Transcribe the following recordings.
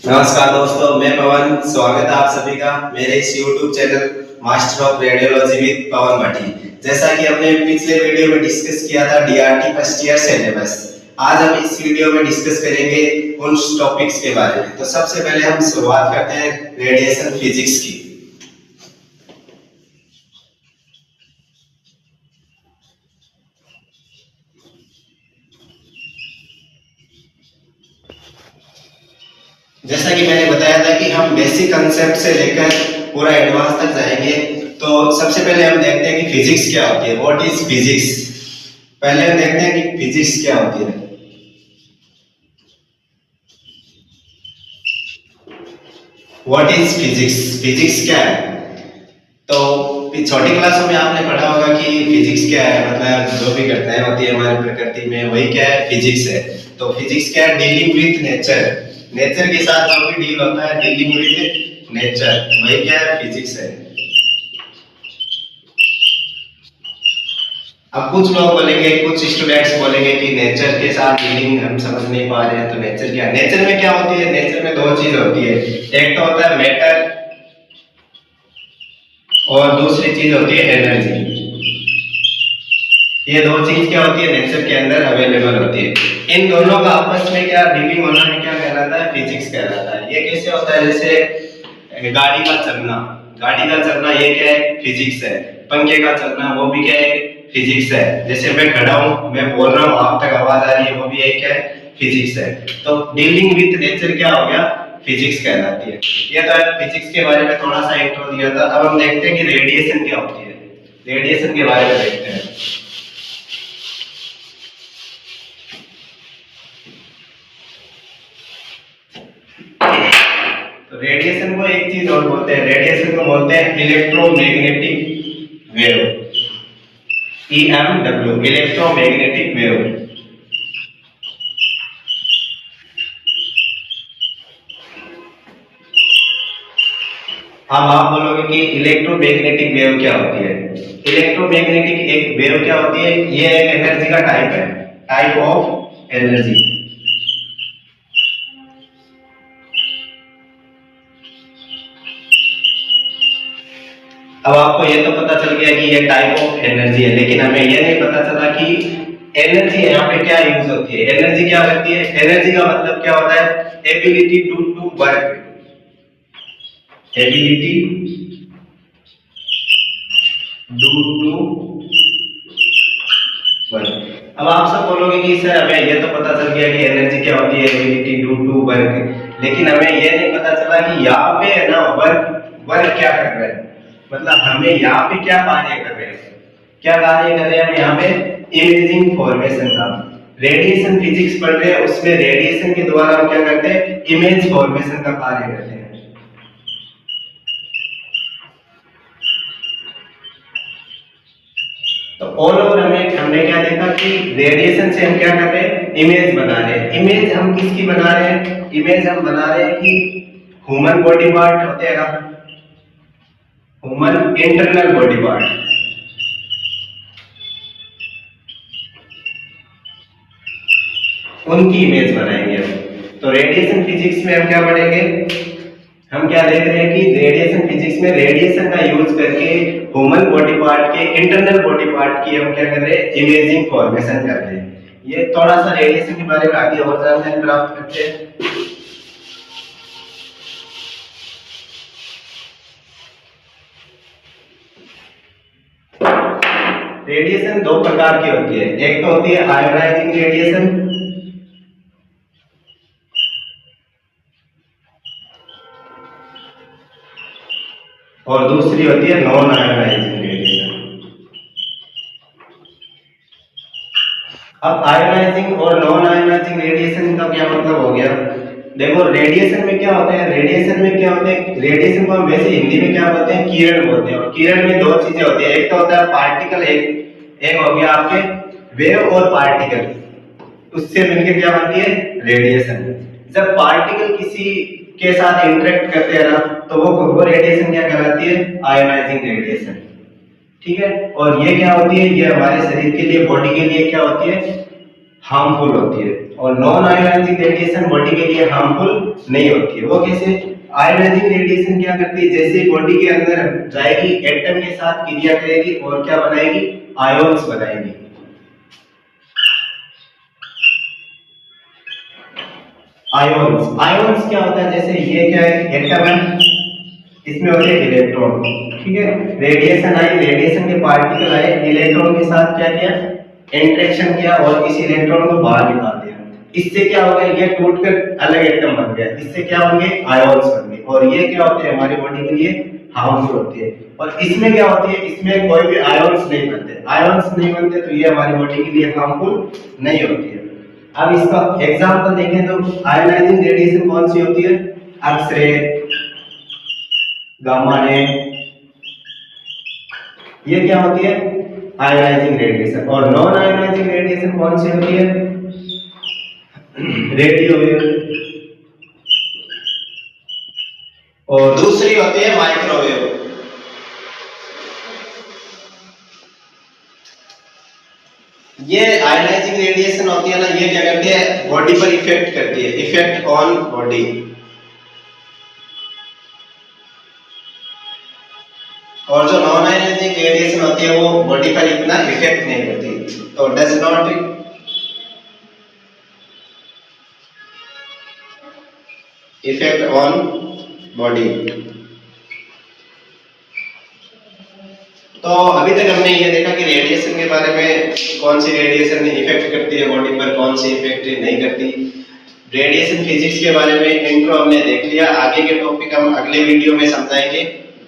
नमस्कार दोस्तों, मैं पवन। स्वागत है आप सभी का मेरे इस YouTube channel master of radiology with Pawan Bhatti. जैसा कि हमने पिछले वीडियो में डिस्कस किया था डीआरटी फर्स्ट ईयर सिलेबस, आज हम इस वीडियो में डिस्कस करेंगे उन टॉपिक्स के बारे में। तो सबसे पहले हम शुरुआत करते हैं रेडिएशन फिजिक्स की। जैसा कि मैंने बताया था कि हम बेसिक कंसेप्ट से लेकर पूरा एडवांस तक जाएंगे। तो सबसे पहले हम देखते हैं कि फिजिक्स क्या होती है। What is physics? पहले हम देखते हैं कि फिजिक्स क्या होती है। What is physics? फिजिक्स क्या है? तो छोटी क्लासों में आपने पढ़ा होगा कि फिजिक्स क्या है, मतलब जो भी घटनाएं होती है हमारी प्रकृति में वही क्या है, फिजिक्स है। तो फिजिक्स क्या है? Dealing with nature. नेचर के साथ जो भी डील होता है, डीलिंग विथ नेचर, वही क्या है, फिजिक्स है। अब कुछ लोग बोलेंगे, कुछ स्टूडेंट्स बोलेंगे कि नेचर के साथ डीलिंग हम समझ नहीं पा रहे हैं, तो नेचर क्या है? नेचर में क्या होती है? नेचर में दो चीज होती है, एक तो होता है मैटर और दूसरी चीज होती है एनर्जी। ये दो चीज क्या होती है, नेचर के अंदर अवेलेबल होती है। इन दोनों का आपस में क्या डीलिंग होना है, क्या कहलाता है, फिजिक्स कहलाता है। ये कैसे होता है? जैसे गाड़ी का चलना, गाड़ी का चलना ये क्या है, फिजिक्स है। पंखे का चलना वो भी क्या है, फिजिक्स है। जैसे मैं खड़ा हूँ, मैं बोल रहा हूँ, आप तक आवाज आ रही है, वो भी एक क्या है, फिजिक्स है। तो डीलिंग विथ नेचर क्या हो गया, फिजिक्स कहलाती है। ये तो फिजिक्स के बारे में थोड़ा सा इंट्रो दिया था। अब हम देखते हैं कि रेडिएशन क्या होती है। रेडिएशन के बारे में देखते हैं। तो रेडिएशन को एक चीज और बोलते हैं, रेडिएशन को बोलते हैं electromagnetic wave, EMW, electromagnetic wave. अब आप बोलोगे कि इलेक्ट्रोमैग्नेटिक वेव क्या होती है? इलेक्ट्रोमैग्नेटिक एक वेव क्या होती है? ये एक एनर्जी का टाइप है, टाइप ऑफ एनर्जी। अब आपको ये तो पता चल गया कि ये टाइप ऑफ एनर्जी है, लेकिन हमें ये नहीं पता चला कि एनर्जी यहाँ पे क्या यूज होती है। एनर्जी क्या करती है? एनर्जी का मतलब क्या होता है? Ability to do work, ability do to work. अब आप सब बोलोगे कि सर हमें ये तो पता चल गया कि एनर्जी क्या होती है, एबिलिटी डू टू वर्क, लेकिन हमें ये नहीं पता चला कि यहाँ पे है ना वर्क, वर्क क्या कर रहे हैं, मतलब हमें यहाँ पे क्या कार्य कर रहे हैं, क्या कार्य कर रहे हैं हम यहाँ पे? इमेजिंग फॉर्मेशन का। रेडिएशन फिजिक्स पढ़ रहे हैं, उसमें रेडिएशन के द्वारा हम क्या करते हैं, इमेज फॉर्मेशन का कार्य करते हैं। तो ऑल ओवर हमने क्या देखा कि रेडिएशन से हम क्या कर रहे हैं, इमेज बना रहे हैं। इमेज हम किसकी बना रहे हैं? इमेज हम बना रहे हैं कि ह्यूमन बॉडी पार्ट होते हैं ना, ह्यूमन इंटरनल बॉडी पार्ट, उनकी इमेज बनाएंगे हम। तो रेडिएशन फिजिक्स में हम क्या पढ़ेंगे, हम क्या देख रहे हैं कि रेडिएशन फिजिक्स में रेडिएशन का यूज करके ह्यूमन बॉडी पार्ट के, इंटरनल बॉडी पार्ट की हम क्या कर रहे हैं, इमेजिंग फॉर्मेशन कर रहे हैं। ये थोड़ा सा रेडिएशन के बारे में आगे और जानकारी प्राप्त करते हैं। रेडिएशन दो प्रकार की होती है, एक तो होती है आयोनाइजिंग रेडिएशन, और दूसरी होती है नॉन आयोनाइजिंग रेडिएशन। अब आयोनाइजिंग और नॉन आयोनाइजिंग रेडिएशन का क्या मतलब हो गया? देखो रेडिएशन में क्या होता है, रेडिएशन में क्या होता है, रेडिएशन को हम वैसे हिंदी में क्या बोलते हैं, किरण बोलते हैं। और किरण में दो चीजें होती है, एक तो होता है पार्टिकल, एक हो गया आपके वेव और पार्टिकल, उससे मिलकर क्या बनती है, रेडिएशन। जब पार्टिकल किसी के साथ इंटरेक्ट करते हैं ना, तो वो रेडिएशन क्या कहलाती है, आयोनाइजिंग रेडिएशन। ठीक है। और ये क्या होती है, ये हमारे शरीर के लिए, बॉडी के लिए क्या होती है, हार्मफुल होती है, और नॉन आयोनाइजिंग रेडिएशन बॉडी के लिए हार्मफुल नहीं होती है। वो कैसे? आयोनाइजिंग रेडिएशन क्या करती है, जैसे बॉडी के अंदर जाएगी, एटम के साथ क्रिया करेगी और क्या बनाएगी? आयोन्स बनाएगी। आयोन्स, आयोन्स क्या होता है? जैसे ये क्या है? एटम है, इसमें होते हैं इलेक्ट्रॉन, ठीक है। रेडिएशन आई, रेडिएशन के पार्टिकल आए, इलेक्ट्रॉन के साथ क्या किया? इंटरेक्शन किया और इस इलेक्ट्रॉन को बाहर निकाल दिया। इससे क्या हो गया? ये टूटकर अलग एटम बन गया। इससे क्या होंगे? आयोन्स बन गए, और ये क्या होते हैं? हमारी बॉडी के लिए हार्मफुल होती है। और इसमें क्या होती है? इसमें कोई भी आयोन्स नहीं बनते। आयोन्स नहीं बनते तो ये हमारी बॉडी के लिए हार्मफुल नहीं होती है। अब इसका एग्जांपल देखें तो आयोनाइजिंग रेडिएशन कौन सी होती है? एक्स-रे, गामा रे, ये क्या होती है? Ionising radiation. और नॉन आयोनाइजिंग रेडिएशन कौन सी होती है? रेडियो वेव, और दूसरी होती है माइक्रोवेव। ये आयोनाइजिंग रेडिएशन होती है ना, ये क्या करती है? बॉडी पर इफेक्ट करती है, इफेक्ट ऑन बॉडी। और जो नॉन आयोनाइजिंग रेडिएशन होती है वो बॉडी पर इतना इफेक्ट नहीं करती, तो does not effect on body. तो अभी तक हमने ये देखा कि रेडिएशन के बारे में, कौन सी रेडिएशन इफेक्ट करती है बॉडी पर, कौन सी इफेक्ट नहीं करती। रेडिएशन फिजिक्स के बारे में इंट्रो हमने देख लिया। आगे के टॉपिक हम अगले वीडियो में समझाएंगे।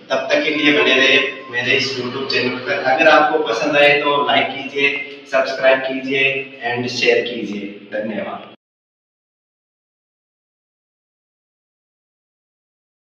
तब तक के लिए बने रहिए मेरे इस YouTube चैनल पर। अगर आपको पसंद आए तो लाइक कीजिए, सब्सक्राइब कीजिए एंड शेयर कीजिए। धन्यवाद।